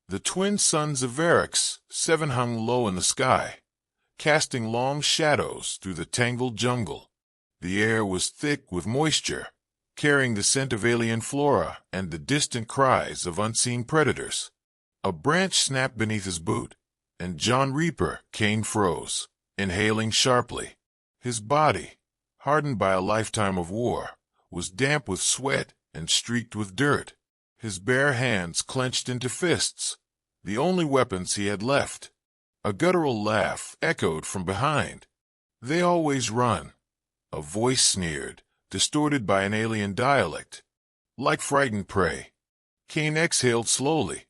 The twin sons of REAPER-7 hung low in the sky, casting long shadows through the tangled jungle. The air was thick with moisture, carrying the scent of alien flora and the distant cries of unseen predators. A branch snapped beneath his boot, and John Reaper Kane froze, inhaling sharply. His body, hardened by a lifetime of war, was damp with sweat and streaked with dirt. His bare hands clenched into fists, the only weapons he had left. A guttural laugh echoed from behind. "They always run," a voice sneered, distorted by an alien dialect. Like frightened prey. Kane exhaled slowly.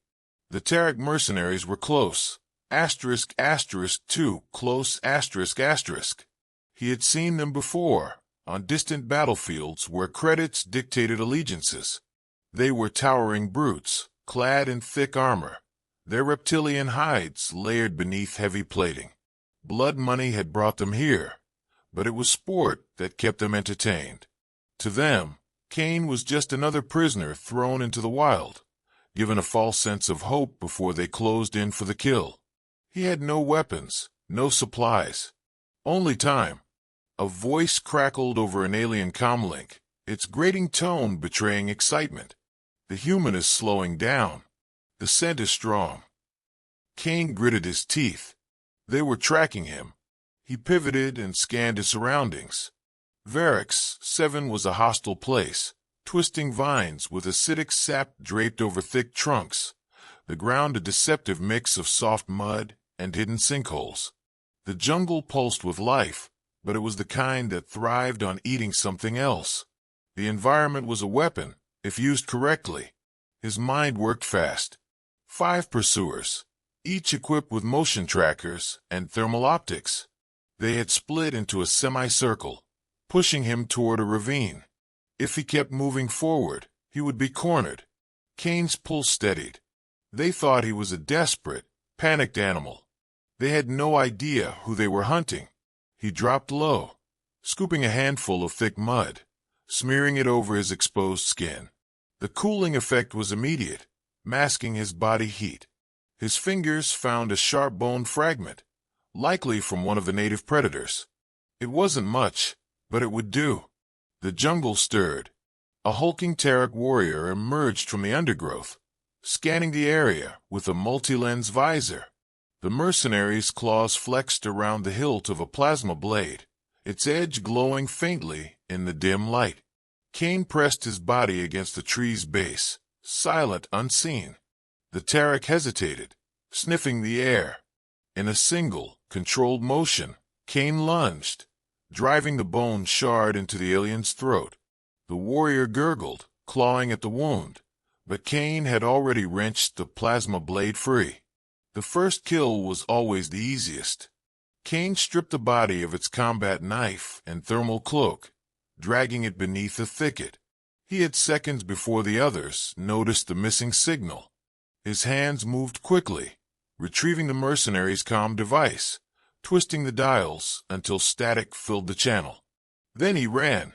The Tarek mercenaries were close. ****2 close****. He had seen them before, on distant battlefields where credits dictated allegiances. They were towering brutes, clad in thick armor, their reptilian hides layered beneath heavy plating. Blood money had brought them here, but it was sport that kept them entertained. To them, Kane was just another prisoner thrown into the wild, given a false sense of hope before they closed in for the kill. He had no weapons, no supplies, only time. A voice crackled over an alien comlink, its grating tone betraying excitement. "The human is slowing down. The scent is strong." Kane gritted his teeth. They were tracking him. He pivoted and scanned his surroundings. REAPER-7 was a hostile place, twisting vines with acidic sap draped over thick trunks, the ground a deceptive mix of soft mud and hidden sinkholes. The jungle pulsed with life, but it was the kind that thrived on eating something else. The environment was a weapon, if used correctly. His mind worked fast. 5 pursuers, each equipped with motion trackers and thermal optics. They had split into a semicircle, pushing him toward a ravine. If he kept moving forward, he would be cornered. Kane's pulse steadied. They thought he was a desperate, panicked animal. They had no idea who they were hunting. He dropped low, scooping a handful of thick mud, smearing it over his exposed skin. The cooling effect was immediate, masking his body heat. His fingers found a sharp bone fragment, likely from one of the native predators. It wasn't much, but it would do. The jungle stirred. A hulking Tarek warrior emerged from the undergrowth, scanning the area with a multi-lens visor. The mercenary's claws flexed around the hilt of a plasma blade, its edge glowing faintly in the dim light. Kane pressed his body against the tree's base, silent, unseen. The Tarek hesitated, sniffing the air. In a single, controlled motion, Kane lunged, driving the bone shard into the alien's throat. The warrior gurgled, clawing at the wound, but Kane had already wrenched the plasma blade free. The first kill was always the easiest. Kane stripped the body of its combat knife and thermal cloak, dragging it beneath a thicket. He had seconds before the others noticed the missing signal. His hands moved quickly, retrieving the mercenary's comm device, twisting the dials until static filled the channel. Then he ran.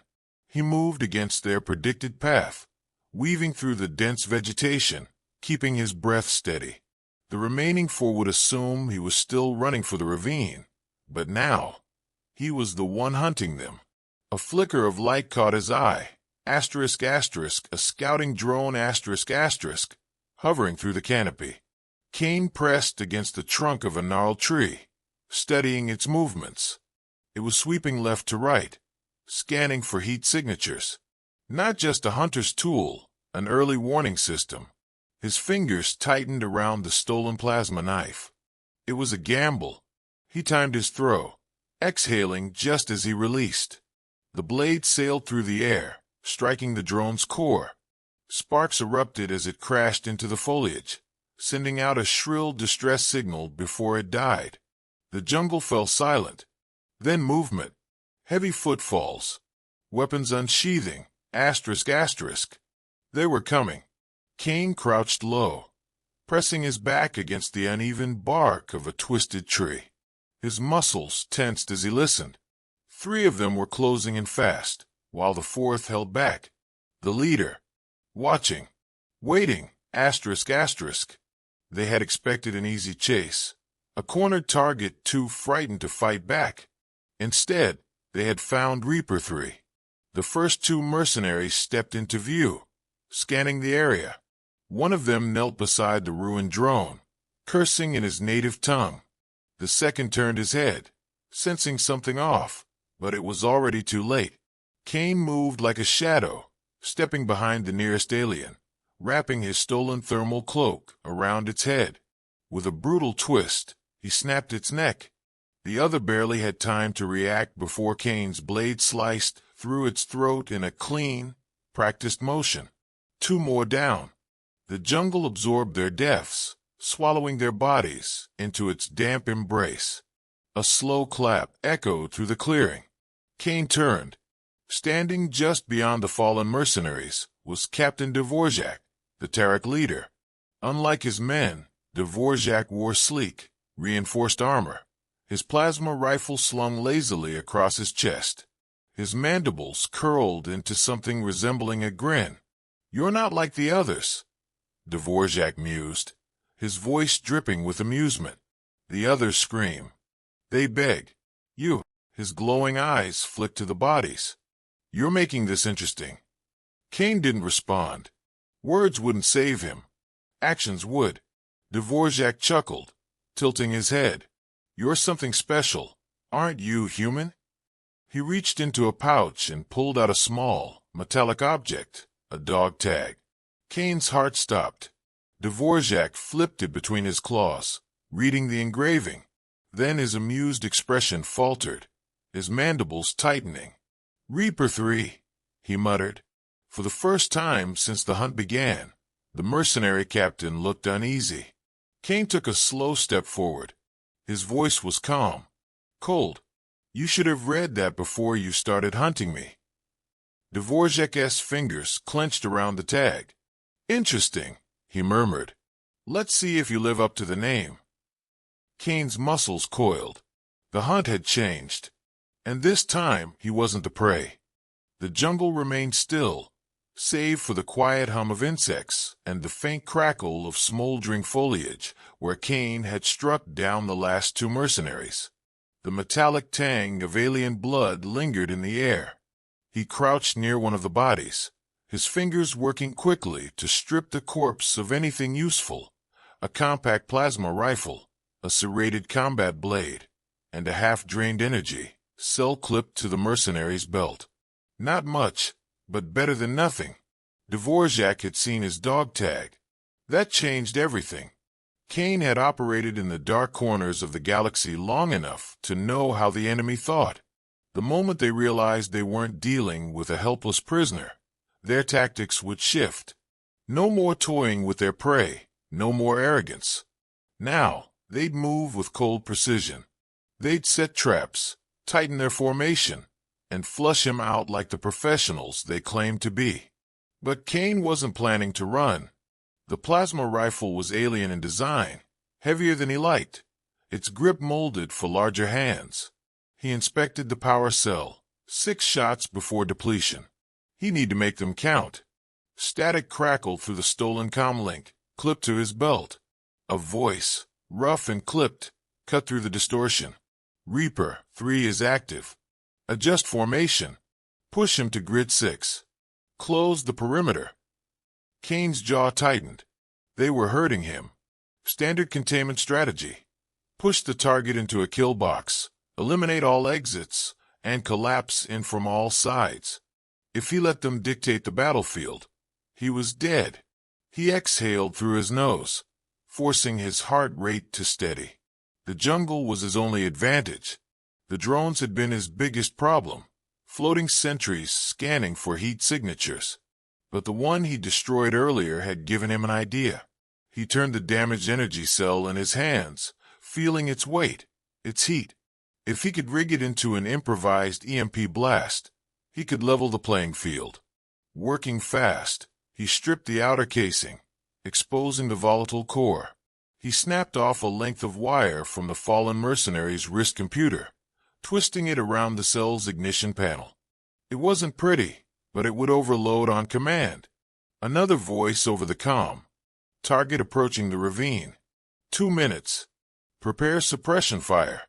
He moved against their predicted path, weaving through the dense vegetation, keeping his breath steady. The remaining 4 would assume he was still running for the ravine, but now he was the one hunting them. A flicker of light caught his eye. ****, a scouting drone ****, hovering through the canopy. Kane pressed against the trunk of a gnarled tree, studying its movements. It was sweeping left to right, scanning for heat signatures. Not just a hunter's tool, an early warning system. His fingers tightened around the stolen plasma knife. It was a gamble. He timed his throw, exhaling just as he released. The blade sailed through the air, striking the drone's core. Sparks erupted as it crashed into the foliage, sending out a shrill distress signal before it died. The jungle fell silent. Then movement. Heavy footfalls. Weapons unsheathing. ****. They were coming. Kane crouched low, pressing his back against the uneven bark of a twisted tree. His muscles tensed as he listened. 3 of them were closing in fast, while the 4th held back. The leader, watching, waiting, ****. They had expected an easy chase, a cornered target too frightened to fight back. Instead, they had found REAPER-3. The first two mercenaries stepped into view, scanning the area. One of them knelt beside the ruined drone, cursing in his native tongue. The second turned his head, sensing something off, but it was already too late. Kane moved like a shadow, stepping behind the nearest alien, wrapping his stolen thermal cloak around its head. With a brutal twist, he snapped its neck. The other barely had time to react before Kane's blade sliced through its throat in a clean, practiced motion. Two more down. The jungle absorbed their deaths, swallowing their bodies into its damp embrace. A slow clap echoed through the clearing. Kane turned. Standing just beyond the fallen mercenaries was Captain Dvorak, the Terek leader. Unlike his men, Dvorak wore sleek, reinforced armor, his plasma rifle slung lazily across his chest. His mandibles curled into something resembling a grin. "You're not like the others," Dvorak mused, his voice dripping with amusement. The others scream. They beg. "You." His glowing eyes flicked to the bodies. "You're making this interesting." Kane didn't respond. Words wouldn't save him. Actions would. Dvorak chuckled, tilting his head. "You're something special, aren't you, human?" He reached into a pouch and pulled out a small, metallic object, a dog tag. Kane's heart stopped. Dvorak flipped it between his claws, reading the engraving. Then his amused expression faltered, his mandibles tightening. "REAPER-3, he muttered. For the first time since the hunt began, the mercenary captain looked uneasy. Kane took a slow step forward. His voice was calm, cold. "You should have read that before you started hunting me." Dvorak's fingers clenched around the tag. "Interesting," he murmured. "Let's see if you live up to the name." Kane's muscles coiled. The hunt had changed. And this time he wasn't the prey. The jungle remained still, save for the quiet hum of insects and the faint crackle of smoldering foliage where Kane had struck down the last two mercenaries. The metallic tang of alien blood lingered in the air. He crouched near one of the bodies, his fingers working quickly to strip the corpse of anything useful: a compact plasma rifle, a serrated combat blade, and a half-drained energy cell clipped to the mercenary's belt. Not much, but better than nothing. Dvorak had seen his dog tag. That changed everything. Kane had operated in the dark corners of the galaxy long enough to know how the enemy thought. The moment they realized they weren't dealing with a helpless prisoner, their tactics would shift. No more toying with their prey, no more arrogance. Now, they'd move with cold precision. They'd set traps, tighten their formation, and flush him out like the professionals they claimed to be. But Kane wasn't planning to run. The plasma rifle was alien in design, heavier than he liked, its grip molded for larger hands. He inspected the power cell, 6 shots before depletion. He needed to make them count. Static crackled through the stolen comlink, clipped to his belt. A voice, rough and clipped, cut through the distortion. "REAPER-3 is active. Adjust formation. Push him to grid 6. Close the perimeter." Kane's jaw tightened. They were hurting him. Standard containment strategy. Push the target into a kill box, eliminate all exits, and collapse in from all sides. If he let them dictate the battlefield, he was dead. He exhaled through his nose, forcing his heart rate to steady. The jungle was his only advantage. The drones had been his biggest problem, floating sentries scanning for heat signatures. But the one he destroyed earlier had given him an idea. He turned the damaged energy cell in his hands, feeling its weight, its heat. If he could rig it into an improvised EMP blast, he could level the playing field. Working fast, he stripped the outer casing, exposing the volatile core. He snapped off a length of wire from the fallen mercenary's wrist computer, twisting it around the cell's ignition panel. It wasn't pretty, but it would overload on command. Another voice over the comm. "Target approaching the ravine. 2 minutes. Prepare suppression fire.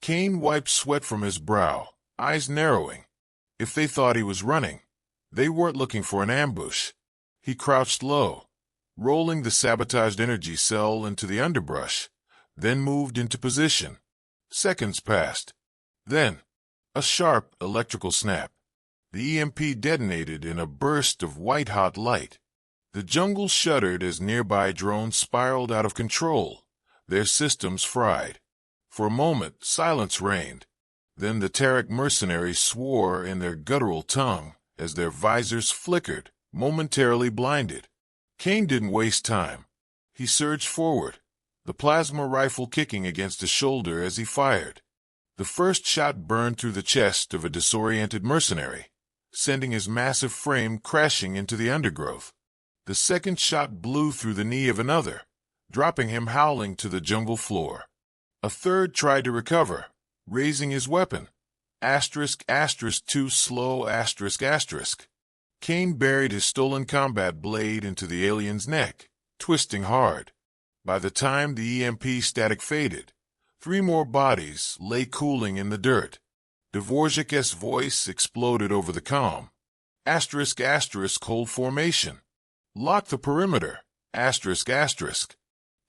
Kane wiped sweat from his brow, eyes narrowing. If they thought he was running, they weren't looking for an ambush. He crouched low, rolling the sabotaged energy cell into the underbrush, then moved into position. Seconds passed. Then, a sharp electrical snap. The EMP detonated in a burst of white-hot light. The jungle shuddered as nearby drones spiraled out of control, their systems fried. For a moment, silence reigned. Then the Tarek mercenaries swore in their guttural tongue as their visors flickered, momentarily blinded. Kane didn't waste time. He surged forward, the plasma rifle kicking against his shoulder as he fired. The first shot burned through the chest of a disoriented mercenary, sending his massive frame crashing into the undergrowth. The second shot blew through the knee of another, dropping him howling to the jungle floor. A third tried to recover, raising his weapon. ****too slow****. Kane buried his stolen combat blade into the alien's neck, twisting hard. By the time the EMP static faded, 3 more bodies lay cooling in the dirt. Dvorak's voice exploded over the comm. ****, hold formation. Lock the perimeter. ****.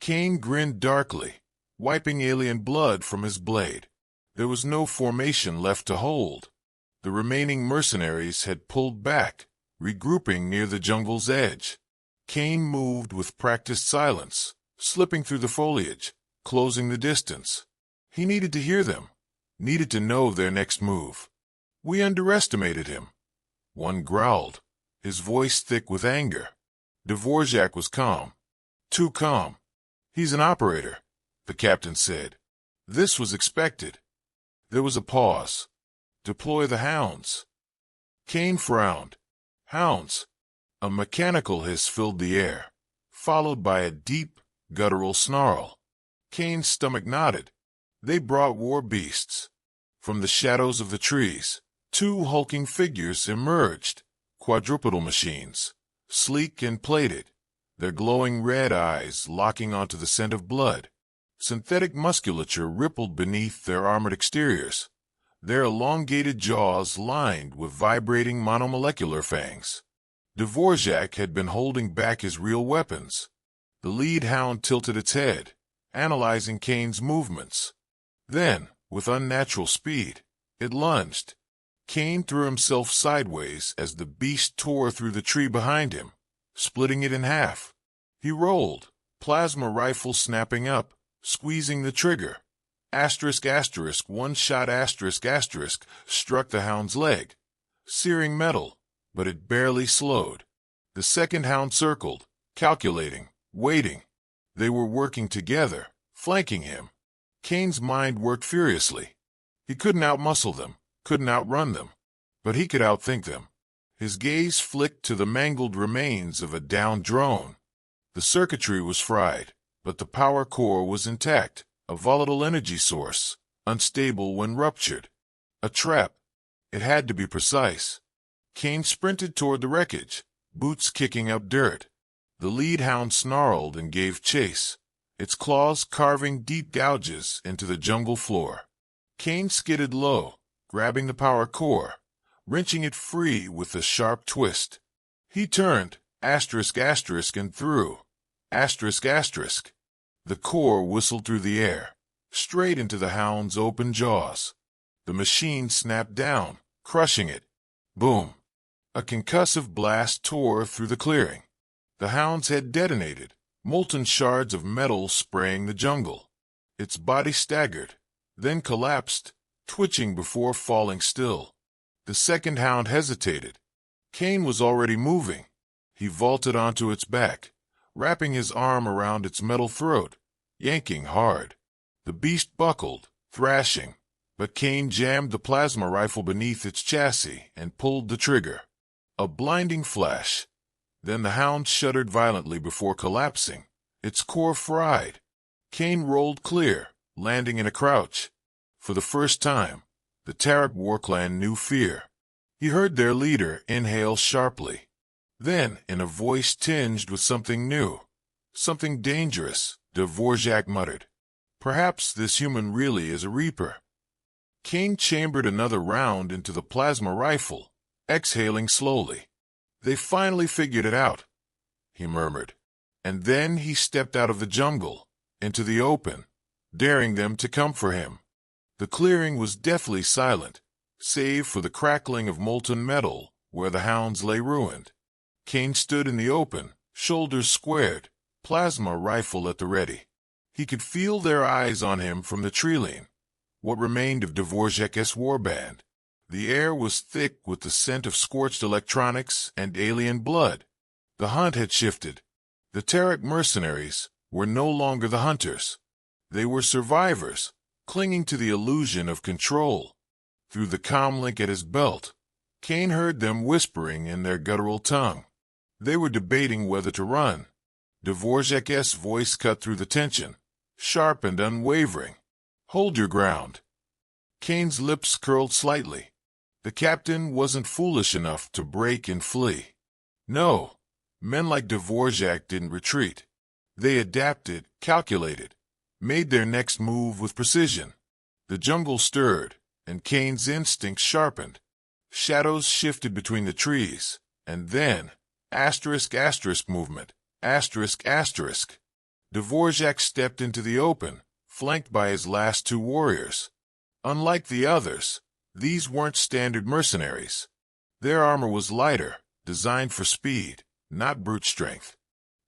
Kane grinned darkly, wiping alien blood from his blade. There was no formation left to hold. The remaining mercenaries had pulled back, regrouping near the jungle's edge. Kane moved with practiced silence, slipping through the foliage, closing the distance. He needed to hear them, needed to know their next move. "We underestimated him," one growled, his voice thick with anger. Dvorak was calm. Too calm. "He's an operator," the captain said. This was expected. There was a pause. "Deploy the hounds." Kane frowned. "Hounds?" A mechanical hiss filled the air, followed by a deep, guttural snarl. Kane's stomach knotted. They brought war beasts. From the shadows of the trees, 2 hulking figures emerged, quadrupedal machines, sleek and plated, their glowing red eyes locking onto the scent of blood. Synthetic musculature rippled beneath their armored exteriors, their elongated jaws lined with vibrating monomolecular fangs. Dvorak had been holding back his real weapons. The lead hound tilted its head, analyzing Kane's movements. Then, with unnatural speed, it lunged. Kane threw himself sideways as the beast tore through the tree behind him, splitting it in half. He rolled, plasma rifle snapping up, squeezing the trigger. ****, one shot****, struck the hound's leg, searing metal, but it barely slowed. The second hound circled, calculating, waiting. They were working together, flanking him. Kane's mind worked furiously. He couldn't outmuscle them, couldn't outrun them, but he could outthink them. His gaze flicked to the mangled remains of a downed drone. The circuitry was fried, but the power core was intact, a volatile energy source, unstable when ruptured. A trap. It had to be precise. Kane sprinted toward the wreckage, boots kicking up dirt. The lead hound snarled and gave chase, its claws carving deep gouges into the jungle floor. Kane skidded low, grabbing the power core, wrenching it free with a sharp twist. He turned, ****, and threw. ****. The core whistled through the air, straight into the hound's open jaws. The machine snapped down, crushing it. Boom! A concussive blast tore through the clearing. The hound's head detonated, molten shards of metal spraying the jungle. Its body staggered, then collapsed, twitching before falling still. The second hound hesitated. Kane was already moving. He vaulted onto its back, wrapping his arm around its metal throat, yanking hard. The beast buckled, thrashing, but Kane jammed the plasma rifle beneath its chassis and pulled the trigger. A blinding flash. Then the hound shuddered violently before collapsing, its core fried. Kane rolled clear, landing in a crouch. For the first time, the Tarek war clan knew fear. He heard their leader inhale sharply. Then, in a voice tinged with something new, something dangerous, Dvorak muttered. Perhaps this human really is a Reaper. Kane chambered another round into the plasma rifle, exhaling slowly. They finally figured it out, he murmured. And then he stepped out of the jungle, into the open, daring them to come for him. The clearing was deathly silent, save for the crackling of molten metal where the hounds lay ruined. Kane stood in the open, shoulders squared, plasma rifle at the ready. He could feel their eyes on him from the treeline, what remained of Dvorak's warband. The air was thick with the scent of scorched electronics and alien blood. The hunt had shifted. The Terran mercenaries were no longer the hunters. They were survivors, clinging to the illusion of control. Through the comlink at his belt, Kane heard them whispering in their guttural tongue. They were debating whether to run. Dvorak's voice cut through the tension, sharp and unwavering. Hold your ground. Kane's lips curled slightly. The captain wasn't foolish enough to break and flee. No, men like Dvorak didn't retreat. They adapted, calculated, made their next move with precision. The jungle stirred, and Kane's instincts sharpened. Shadows shifted between the trees, and then, *** movement, ***. Dvorak stepped into the open, flanked by his last two warriors. Unlike the others, these weren't standard mercenaries. Their armor was lighter, designed for speed, not brute strength.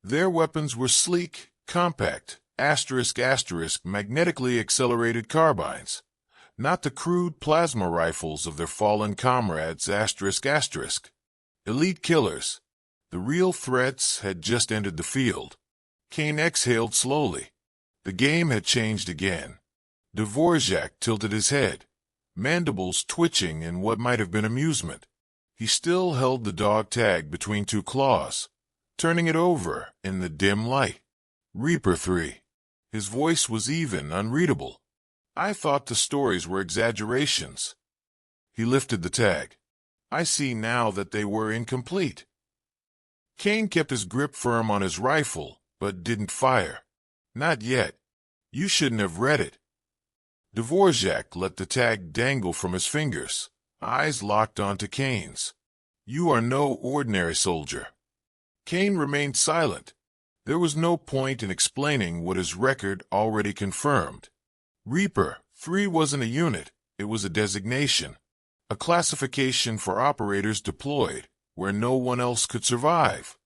Their weapons were sleek, compact, ***, magnetically accelerated carbines, not the crude plasma rifles of their fallen comrades ***. Elite killers. The real threats had just entered the field. Kane exhaled slowly. The game had changed again. Dvorak tilted his head, mandibles twitching in what might have been amusement. He still held the dog tag between two claws, turning it over in the dim light. REAPER-3. His voice was even unreadable. I thought the stories were exaggerations. He lifted the tag. I see now that they were incomplete. Kane kept his grip firm on his rifle, but didn't fire. Not yet. You shouldn't have read it. Dvorak let the tag dangle from his fingers, eyes locked onto Kane's. You are no ordinary soldier. Kane remained silent. There was no point in explaining what his record already confirmed. REAPER-3 wasn't a unit, it was a designation, a classification for operators deployed where no one else could survive.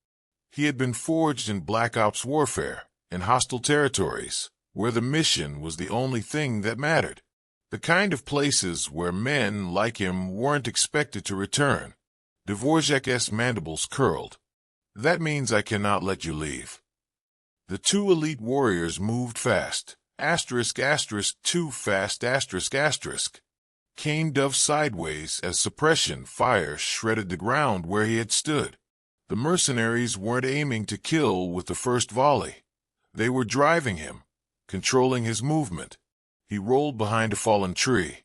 He had been forged in Black Ops warfare, in hostile territories, where the mission was the only thing that mattered. The kind of places where men like him weren't expected to return. Dvorak's mandibles curled. That means I cannot let you leave. The two elite warriors moved fast. ***, fast. Kane dove sideways as suppression fire shredded the ground where he had stood. The mercenaries weren't aiming to kill with the first volley. They were driving him, controlling his movement. He rolled behind a fallen tree,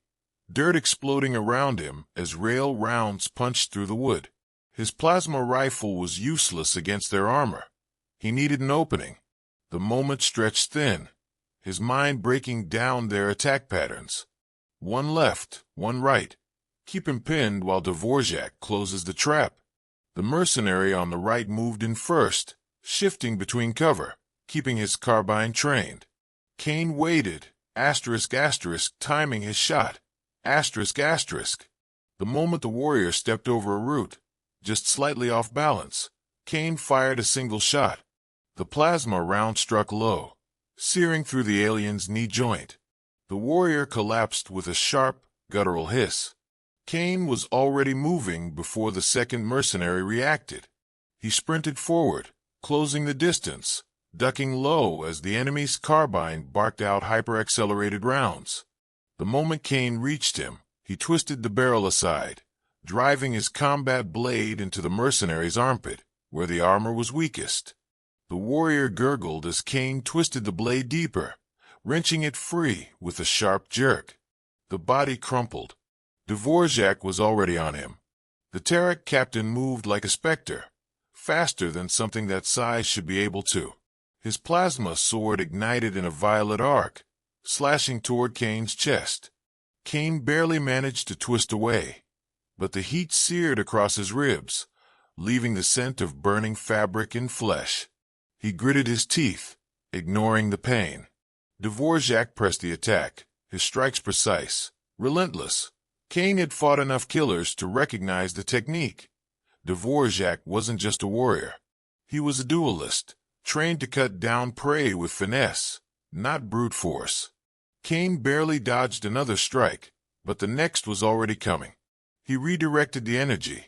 dirt exploding around him as rail rounds punched through the wood. His plasma rifle was useless against their armor. He needed an opening. The moment stretched thin, his mind breaking down their attack patterns. One left, one right. Keep him pinned while Dvorak closes the trap. The mercenary on the right moved in first, shifting between cover, keeping his carbine trained. Kane waited, ***, timing his shot. ***. The moment the warrior stepped over a root, just slightly off balance, Kane fired a single shot. The plasma round struck low, searing through the alien's knee joint. The warrior collapsed with a sharp, guttural hiss. Kane was already moving before the second mercenary reacted. He sprinted forward, closing the distance, ducking low as the enemy's carbine barked out hyper-accelerated rounds. The moment Kane reached him, he twisted the barrel aside, driving his combat blade into the mercenary's armpit, where the armor was weakest. The warrior gurgled as Kane twisted the blade deeper, wrenching it free with a sharp jerk. The body crumpled. Dvorak was already on him. The Terran captain moved like a specter, faster than something that size should be able to. His plasma sword ignited in a violet arc, slashing toward Kane's chest. Kane barely managed to twist away, but the heat seared across his ribs, leaving the scent of burning fabric and flesh. He gritted his teeth, ignoring the pain. Dvorak pressed the attack, his strikes precise, relentless. Kane had fought enough killers to recognize the technique. Dvorak wasn't just a warrior. He was a duelist, trained to cut down prey with finesse, not brute force. Kane barely dodged another strike, but the next was already coming. He redirected the energy,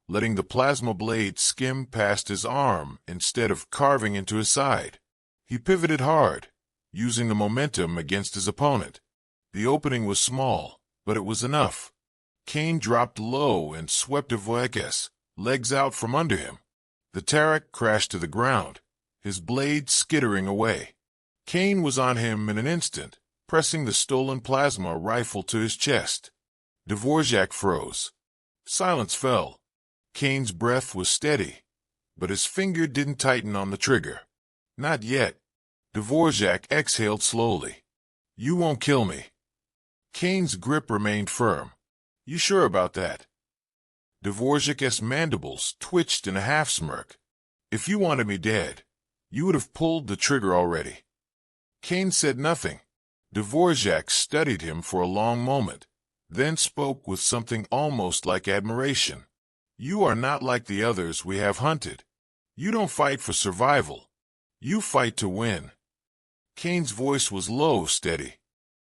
letting the plasma blade skim past his arm instead of carving into his side. He pivoted hard, using the momentum against his opponent. The opening was small, but it was enough. Kane dropped low and swept Dvorak's legs out from under him. The Tarak crashed to the ground, his blade skittering away. Kane was on him in an instant, pressing the stolen plasma rifle to his chest. Dvorak froze. Silence fell. Kane's breath was steady, but his finger didn't tighten on the trigger. Not yet. Dvorak exhaled slowly. You won't kill me. Kane's grip remained firm. You sure about that? Dvorak's mandibles twitched in a half-smirk. If you wanted me dead, you would have pulled the trigger already. Kane said nothing. Dvorak studied him for a long moment, then spoke with something almost like admiration. You are not like the others we have hunted. You don't fight for survival. You fight to win. Kane's voice was low, steady.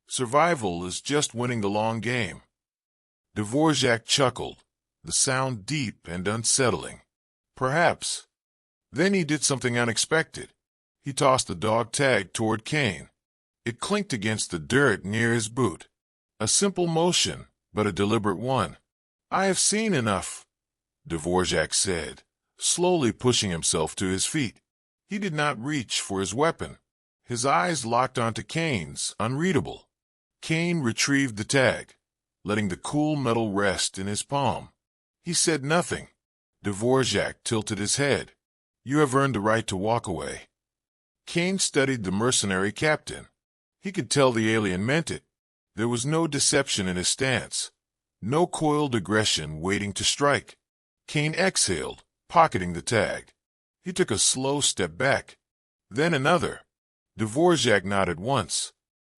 Survival is just winning the long game. Dvorak chuckled, the sound deep and unsettling. Perhaps. Then he did something unexpected. He tossed the dog tag toward Kane. It clinked against the dirt near his boot. A simple motion, but a deliberate one. I have seen enough, Dvorak said, slowly pushing himself to his feet. He did not reach for his weapon. His eyes locked onto Kane's, unreadable. Kane retrieved the tag, letting the cool metal rest in his palm. He said nothing. Dvorak tilted his head. You have earned the right to walk away. Kane studied the mercenary captain. He could tell the alien meant it. There was no deception in his stance, no coiled aggression waiting to strike. Kane exhaled, pocketing the tag. He took a slow step back, then another. Dvorak nodded once.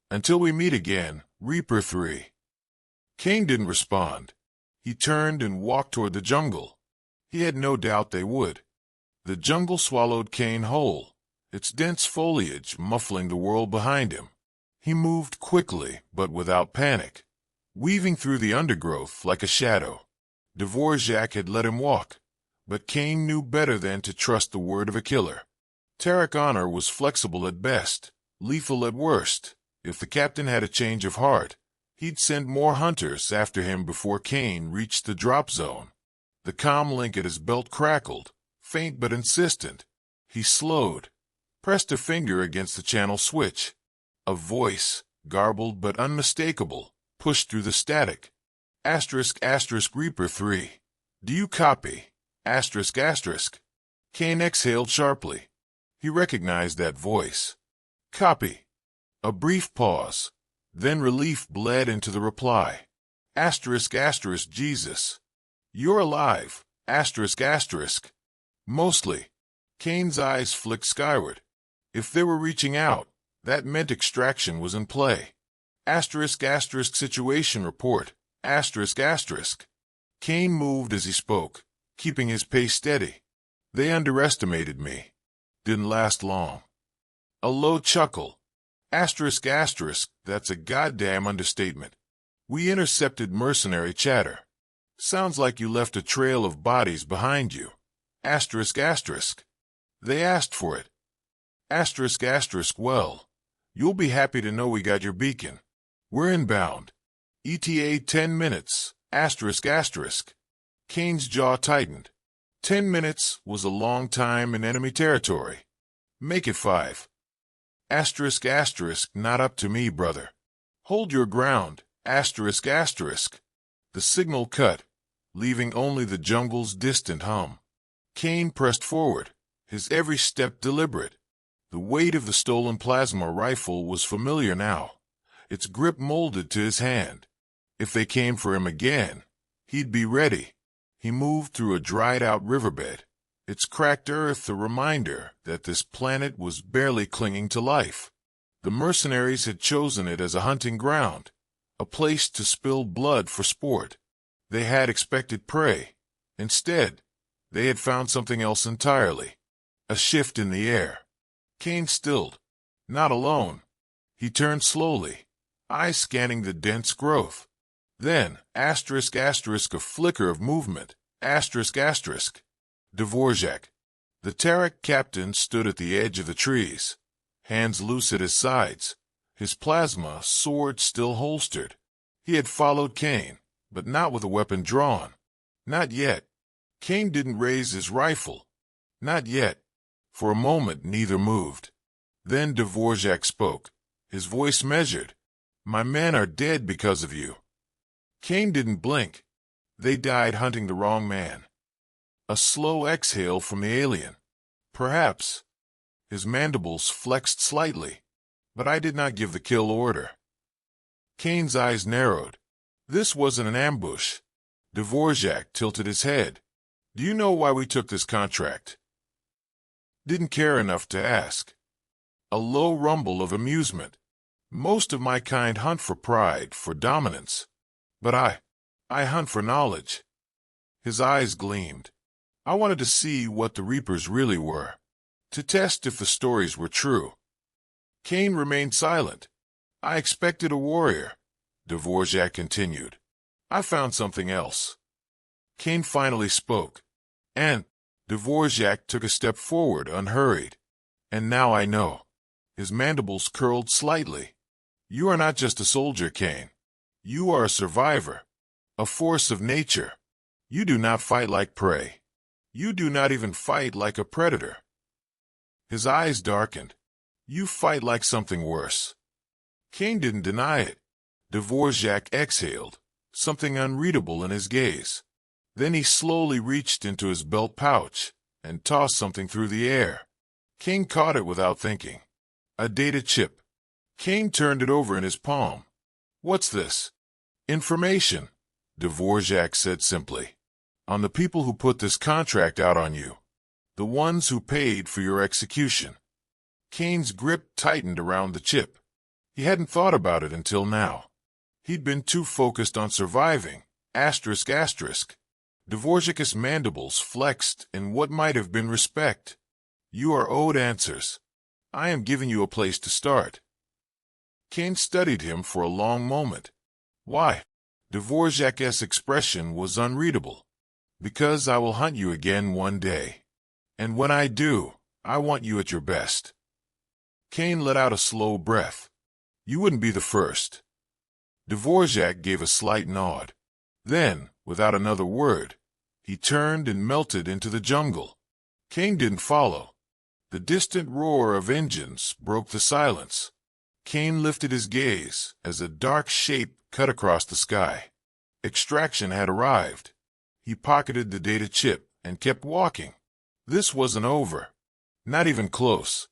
Until we meet again, REAPER-3. Kane didn't respond. He turned and walked toward the jungle. He had no doubt they would. The jungle swallowed Kane whole, its dense foliage muffling the world behind him. He moved quickly, but without panic, weaving through the undergrowth like a shadow. Dvorak had let him walk, but Kane knew better than to trust the word of a killer. Tarak honor was flexible at best, lethal at worst. If the captain had a change of heart, he'd send more hunters after him before Kane reached the drop zone. The comm link at his belt crackled, faint but insistent. He slowed, pressed a finger against the channel switch. A voice, garbled but unmistakable, pushed through the static. Asterisk asterisk REAPER-3. Do you copy? Asterisk asterisk. Kane exhaled sharply. He recognized that voice. Copy. A brief pause, then relief bled into the reply. Asterisk asterisk Jesus. You're alive. Asterisk asterisk. Mostly. Kane's eyes flicked skyward. If they were reaching out, that meant extraction was in play. Asterisk asterisk situation report. Asterisk asterisk. Kane moved as he spoke, keeping his pace steady. They underestimated me. Didn't last long. A low chuckle. Asterisk asterisk, that's a goddamn understatement. We intercepted mercenary chatter. Sounds like you left a trail of bodies behind you. Asterisk asterisk. They asked for it. Asterisk asterisk well, you'll be happy to know we got your beacon. We're inbound. ETA 10 minutes. Asterisk asterisk. Kane's jaw tightened. 10 minutes was a long time in enemy territory. Make it 5. Asterisk asterisk not up to me, brother. Hold your ground. Asterisk asterisk. The signal cut, leaving only the jungle's distant hum. Kane pressed forward, his every step deliberate. The weight of the stolen plasma rifle was familiar now, its grip molded to his hand. If they came for him again, he'd be ready. He moved through a dried-out riverbed, its cracked earth a reminder that this planet was barely clinging to life. The mercenaries had chosen it as a hunting ground, a place to spill blood for sport. They had expected prey. Instead, they had found something else entirely. A shift in the air. Kane stilled. Not alone. He turned slowly, eyes scanning the dense growth. Then, a flicker of movement, Dvorak. The Terek captain stood at the edge of the trees, hands loose at his sides, his plasma sword still holstered. He had followed Kane, but not with a weapon drawn. Not yet. Kane didn't raise his rifle. Not yet. For a moment neither moved. Then Dvorak spoke, his voice measured. "My men are dead because of you." Kane didn't blink. They died hunting the wrong man. A slow exhale from the alien. Perhaps. His mandibles flexed slightly. But I did not give the kill order. Kane's eyes narrowed. This wasn't an ambush. Dvorak tilted his head. "Do you know why we took this contract?" Didn't care enough to ask. A low rumble of amusement. "Most of my kind hunt for pride, for dominance. But I hunt for knowledge." His eyes gleamed. "I wanted to see what the Reapers really were, to test if the stories were true." Kane remained silent. "I expected a warrior," Dvorak continued. "I found something else." Kane finally spoke. "And," Dvorak took a step forward, unhurried. "And now I know." His mandibles curled slightly. "You are not just a soldier, Kane. You are a survivor, a force of nature. You do not fight like prey. You do not even fight like a predator." His eyes darkened. "You fight like something worse." Kane didn't deny it. Dvorak exhaled, something unreadable in his gaze. Then he slowly reached into his belt pouch and tossed something through the air. Kane caught it without thinking. A data chip. Kane turned it over in his palm. "What's this?" "Information," Dvorak said simply. "On the people who put this contract out on you. The ones who paid for your execution." Kane's grip tightened around the chip. He hadn't thought about it until now. He'd been too focused on surviving. Dvorak's mandibles flexed in what might have been respect. "You are owed answers. I am giving you a place to start." Kane studied him for a long moment. "Why?" Dvorak's expression was unreadable. "Because I will hunt you again one day. And when I do, I want you at your best." Kane let out a slow breath. "You wouldn't be the first." Dvorak gave a slight nod. Then, without another word, he turned and melted into the jungle. Kane didn't follow. The distant roar of engines broke the silence. Kane lifted his gaze as a dark shape cut across the sky. Extraction had arrived. He pocketed the data chip and kept walking. This wasn't over. Not even close.